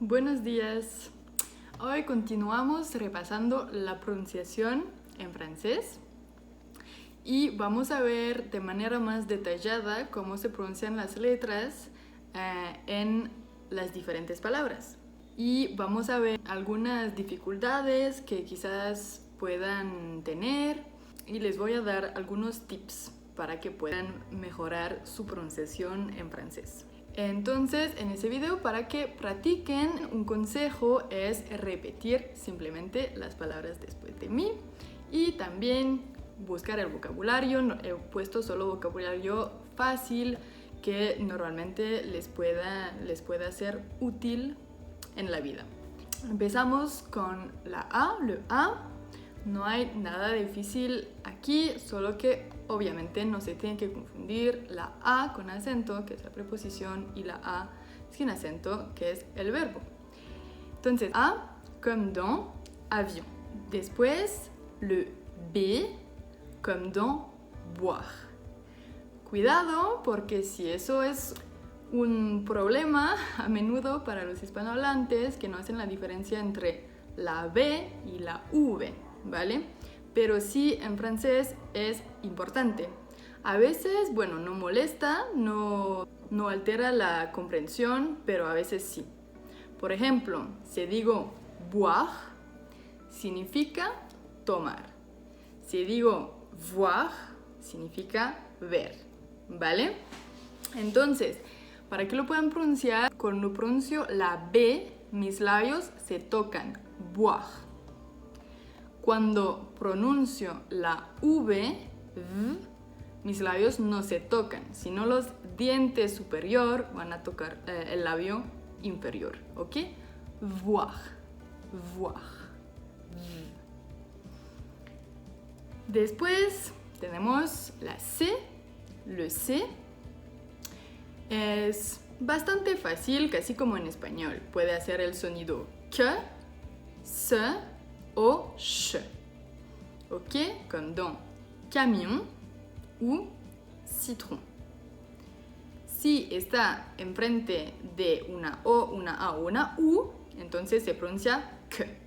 Buenos días. Hoy continuamos repasando la pronunciación en francés y vamos a ver de manera más detallada cómo se pronuncian las letras en las diferentes palabras. Y vamos a ver algunas dificultades que quizás puedan tener y les voy a dar algunos tips para que puedan mejorar su pronunciación en francés. Entonces, en ese video, para que practiquen, un consejo es repetir simplemente las palabras después de mí y también buscar el vocabulario. He puesto solo vocabulario fácil que normalmente les pueda ser útil en la vida. Empezamos con la A, le A. No hay nada difícil aquí, solo que obviamente no se tiene que confundir la A con acento, que es la preposición, y la A sin acento, que es el verbo. Entonces, A comme dans avion. Después, le B comme dans boire. Cuidado, porque si eso es un problema a menudo para los hispanohablantes que no hacen la diferencia entre la B y la V, ¿vale? Pero sí en francés es importante. A veces, bueno, no molesta, no altera la comprensión, pero a veces sí. Por ejemplo, si digo boire, significa tomar. Si digo voir, significa ver, ¿vale? Entonces, para que lo puedan pronunciar, cuando pronuncio la B, mis labios se tocan, boire. Cuando pronuncio la V, mis labios no se tocan, sino los dientes superior van a tocar el labio inferior, ¿ok? Voir, voir. Después tenemos la C, le C. Es bastante fácil, casi como en español. Puede hacer el sonido que, se o ch. ¿Ok? Comme dans camion ou citron. Si está enfrente de una O, una A o una U, entonces se pronuncia que.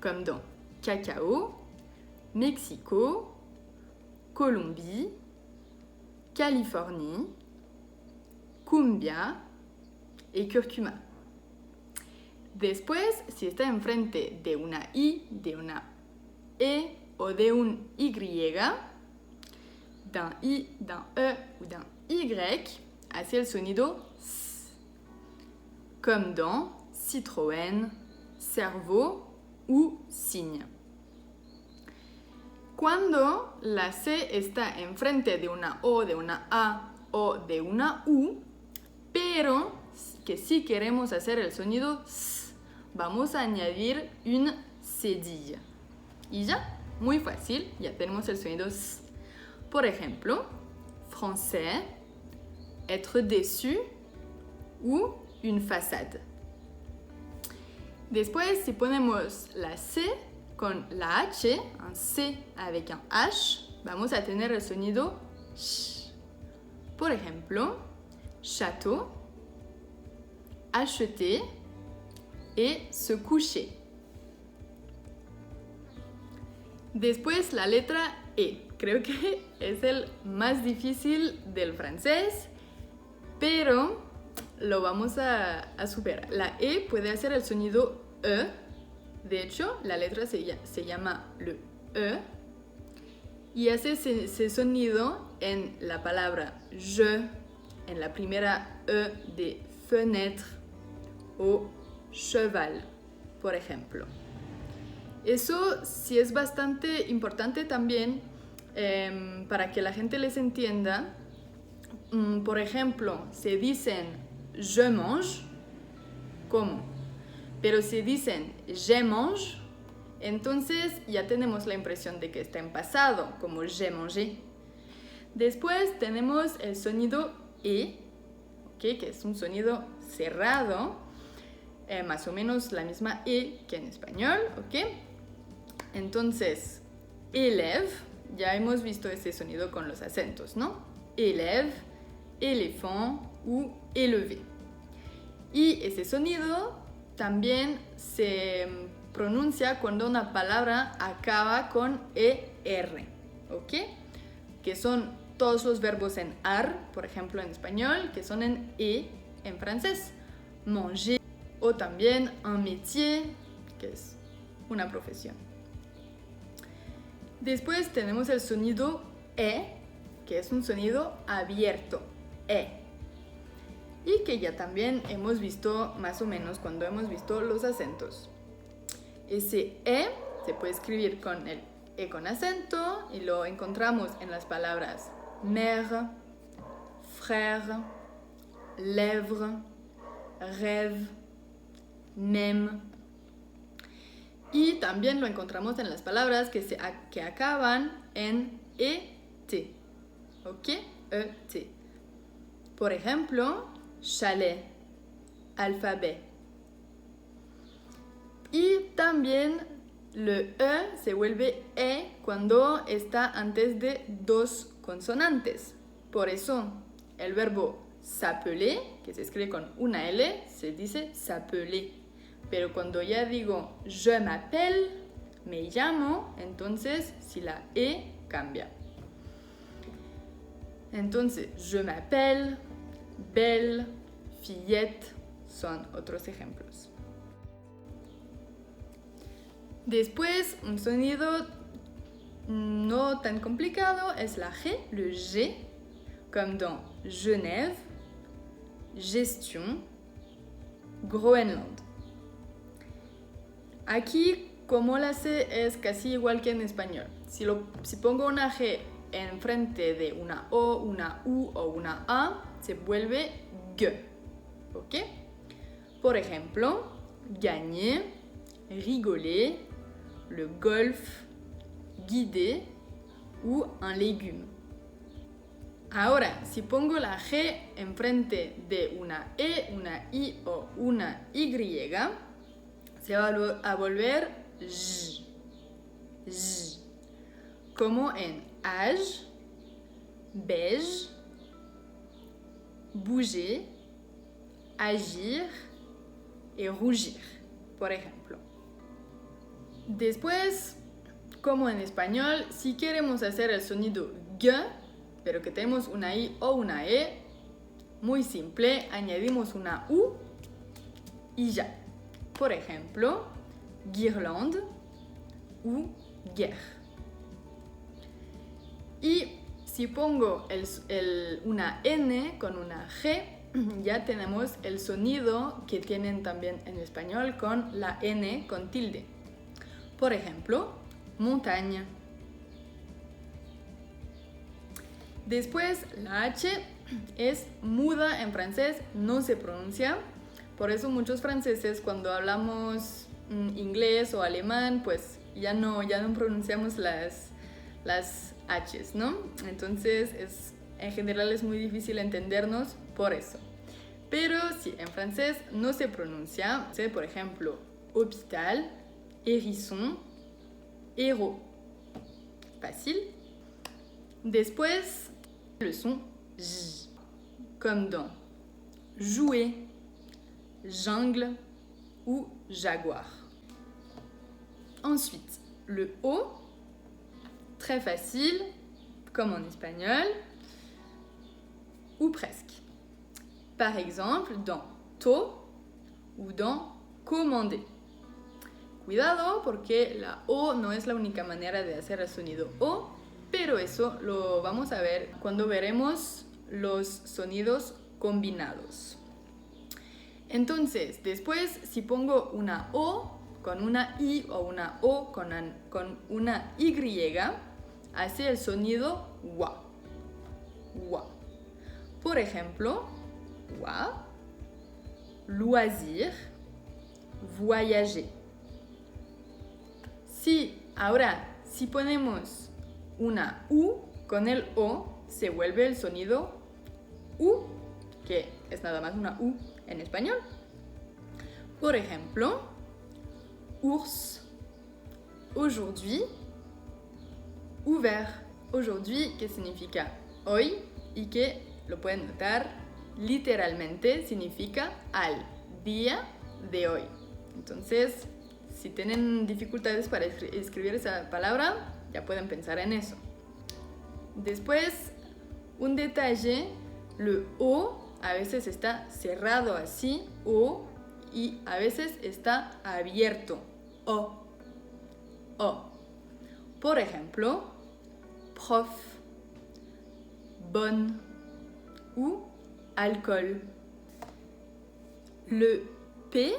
Comme dans cacao, Mexico, Colombie, Californie, cumbia y curcuma. Después, si está enfrente de una I, de una E o de un Y, d'un I, d'un E ou d'un Y, hace el sonido S, comme dans Citroën, cerveau ou cygne. Cuando la C está enfrente de una O, de una A o de una U, pero que si queremos hacer el sonido S, vamos a añadir una cédille. Y ya, muy fácil, ya tenemos el sonido S. Por ejemplo, français, être déçu ou une façade. Después, si ponemos la C con la H, un C avec un H, vamos a tener el sonido sh. Por ejemplo, château, acheter et se coucher. Después la letra E. Creo que es el más difícil del francés, pero lo vamos a superar. La E puede hacer el sonido E. De hecho, la letra se llama le E y hace ese sonido en la palabra je, en la primera E de fenêtre o cheval, por ejemplo. Eso sí es bastante importante también para que la gente les entienda. Por ejemplo, se dicen je mange, ¿cómo? Pero si dicen je mange, entonces ya tenemos la impresión de que está en pasado, como j'ai mangé. Después tenemos el sonido E, ¿okay? Que es un sonido cerrado, más o menos la misma E que en español, ¿ok? Entonces, élève, ya hemos visto ese sonido con los acentos, ¿no? Élève, éléphant ou élevé. Y ese sonido también se pronuncia cuando una palabra acaba con ER, ¿ok? Que son todos los verbos en ar, por ejemplo en español, que son en E en francés. Manger, o también un métier, que es una profesión. Después tenemos el sonido E, que es un sonido abierto, E. Y que ya también hemos visto más o menos cuando hemos visto los acentos. Ese E se puede escribir con el E con acento y lo encontramos en las palabras mère, frère, lèvre, rêve, même. Y también lo encontramos en las palabras que acaban en ET, ¿ok? ET. Por ejemplo, chalet, alphabet. Y también le E se vuelve E cuando está antes de dos consonantes. Por eso, el verbo s'appeler, que se escribe con una L, se dice s'appeler. Pero cuando ya digo je m'appelle, me llamo, entonces si la E cambia. Entonces, je m'appelle, belle, fillette, son otros ejemplos. Después, un sonido no tan complicado es la G, le G, comme dans Genève, gestion, Groenland. Aquí, como la C es casi igual que en español. Si pongo una G enfrente de una O, una U o una A, se vuelve G. ¿Ok? Por ejemplo, gagner, rigoler, le golf, guider ou un légume. Ahora, si pongo la G enfrente de una E, una I o una Y, se va a volver J. J. Como en âge, beige, bouger, agir y rougir, por ejemplo. Después, como en español, si queremos hacer el sonido G, pero que tenemos una I o una E, muy simple, añadimos una U y ya. Por ejemplo, guirlande ou guerre. Y si pongo una N con una G, ya tenemos el sonido que tienen también en español con la N con tilde. Por ejemplo, montaña. Después, la H es muda en francés, no se pronuncia. Por eso muchos franceses cuando hablamos inglés o alemán, pues ya no pronunciamos las H's, ¿no? Entonces, en general es muy difícil entendernos por eso. Pero sí, en francés no se pronuncia. Por ejemplo, hôpital, hérisson, héros. Fácil. Después, le son J, comme dans jouer, jungle ou jaguar. Ensuite, le O, très facile, comme en espagnol, ou presque. Par exemple, dans tôt ou dans commander. Cuidado porque la O no es la única manera de hacer el sonido O, pero eso lo vamos a ver cuando veremos los sonidos combinados. Entonces, después, si pongo una O con una I o una O con una Y, hace el sonido WA. WA. Por ejemplo, WA, loisir, voyager. Si ponemos una U con el O, se vuelve el sonido U, que es nada más una U en español. Por ejemplo, ours, aujourd'hui, ouvert. Aujourd'hui, que significa hoy y que lo pueden notar literalmente significa al día de hoy. Entonces, si tienen dificultades para escribir esa palabra, ya pueden pensar en eso. Después, un detalle, el O a veces está cerrado así, O, y a veces está abierto, O. Por ejemplo, prof, bonne ou alcool. Le P,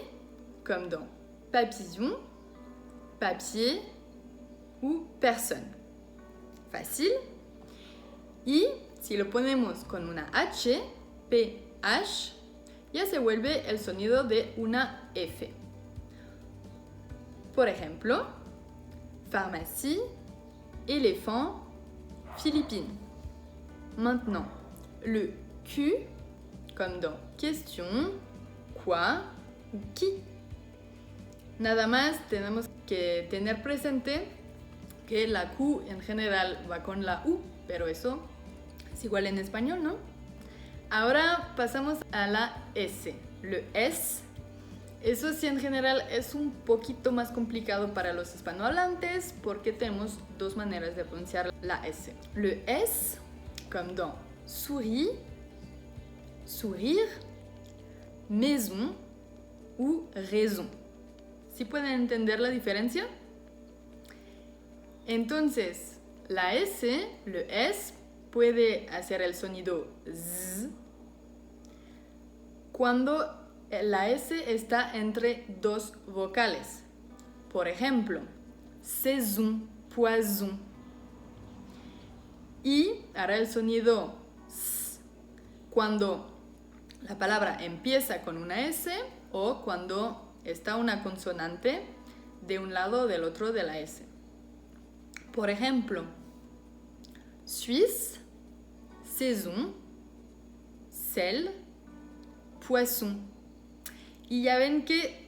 comme dans papillon, papier ou personne. Fácil. Y si lo ponemos con una H, PH, ya se vuelve el sonido de una F. Por ejemplo, pharmacie, éléphant, Philippines. Maintenant, le Q, comme dans question, quoi ou qui. Nada más tenemos que tener presente que la Q en general va con la U, pero eso es igual en español, ¿no? Ahora pasamos a la S, le S. Eso sí en general es un poquito más complicado para los hispanohablantes porque tenemos dos maneras de pronunciar la S. Le S, comme dans souris, sourire, maison ou raison. ¿Sí pueden entender la diferencia? Entonces, la S, le S, puede hacer el sonido Z cuando la S está entre dos vocales. Por ejemplo, saison, poison. Y hará el sonido S cuando la palabra empieza con una S o cuando está una consonante de un lado o del otro de la S. Por ejemplo, Suisse, saison, sel, poisson. Y ya ven que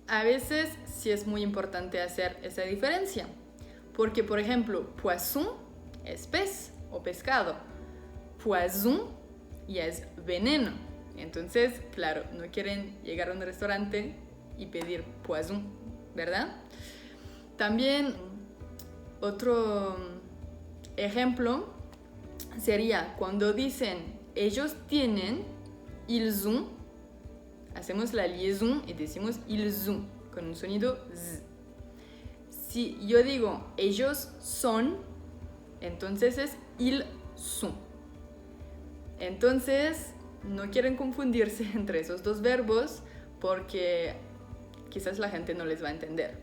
a veces sí es muy importante hacer esa diferencia. Porque, por ejemplo, poisson es pez o pescado. Poison ya es veneno. Entonces, claro, no quieren llegar a un restaurante y pedir poisson, ¿verdad? También otro ejemplo sería cuando dicen ellos tienen, ils ont, hacemos la liaison y decimos ils ont con un sonido z. Si yo digo ellos son, entonces es ils sont. Entonces, no quieren confundirse entre esos dos verbos porque quizás la gente no les va a entender.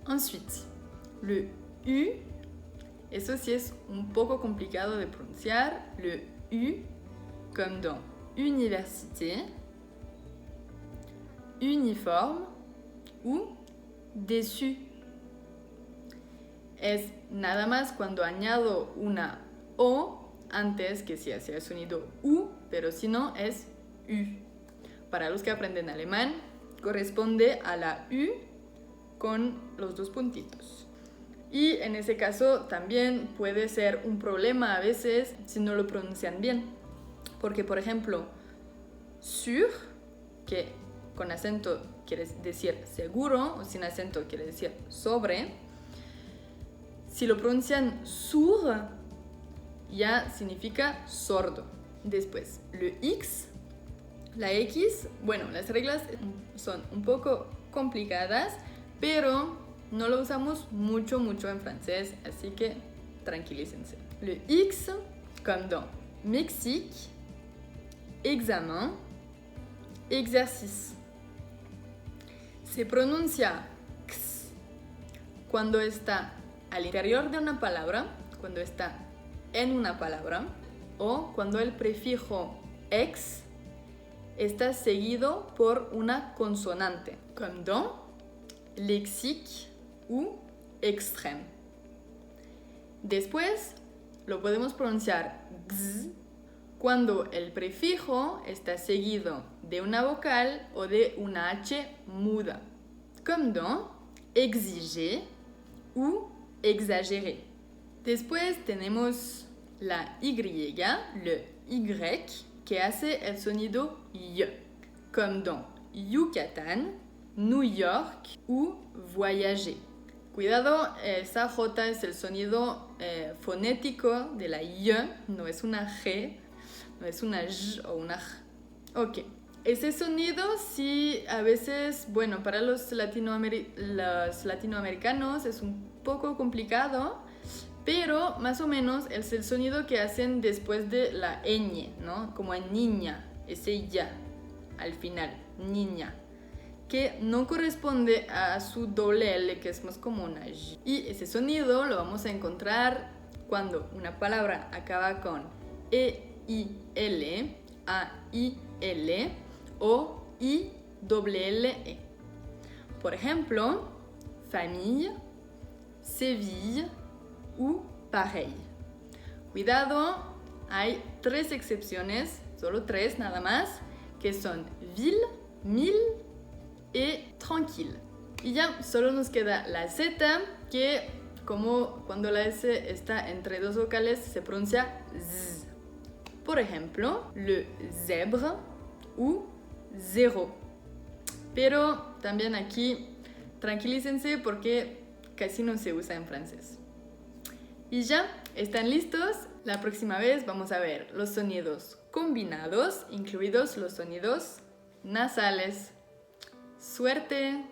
Ensuite, le U, eso sí es un poco complicado de pronunciar. Le U, comme dans université, uniforme ou déçu. Es nada más cuando añado una O antes que si hacía el sonido U, pero si no es U. Para los que aprenden alemán, corresponde a la U con los dos puntitos. Y en ese caso también puede ser un problema a veces si no lo pronuncian bien. Porque, por ejemplo, sur, que con acento quiere decir seguro, o sin acento quiere decir sobre, si lo pronuncian sur, ya significa sordo. Después, le X, la X, bueno, las reglas son un poco complicadas, pero no lo usamos mucho en francés, así que tranquilícense. Le X, comme dans Mexique, examen, exercice. Se pronuncia X cuando está al interior de una palabra, cuando está en una palabra, o cuando el prefijo ex está seguido por una consonante, comme dans lexique ou extrême. Después lo podemos pronunciar x cuando el prefijo está seguido de una vocal o de una H muda, comme dans exiger ou exagérer. Después tenemos la Y, le Y, que hace el sonido Y, comme dans Yucatán, New York ou voyager. Cuidado, esa J es el sonido fonético de la Y, no es una G, no es una J o una J. Ok, ese sonido sí a veces, bueno, para los latinoamericanos es un poco complicado, pero más o menos es el sonido que hacen después de la ñ, ¿no? Como en niña, ese ya al final, niña, que no corresponde a su doble L, que es más como una Y. Y ese sonido lo vamos a encontrar cuando una palabra acaba con E-I-L, A-I-L o I-L-L-E. Por ejemplo, famille, Séville ou pareil. Cuidado, hay 3 excepciones, solo 3 nada más, que son ville, mille y tranquille. Y ya solo nos queda la Z, que como cuando la S está entre 2 vocales se pronuncia Z. Por ejemplo, le zèbre ou zéro. Pero también aquí tranquilícense porque casi no se usa en francés. Y ya, ¿están listos? La próxima vez vamos a ver los sonidos combinados, incluidos los sonidos nasales. ¡Suerte!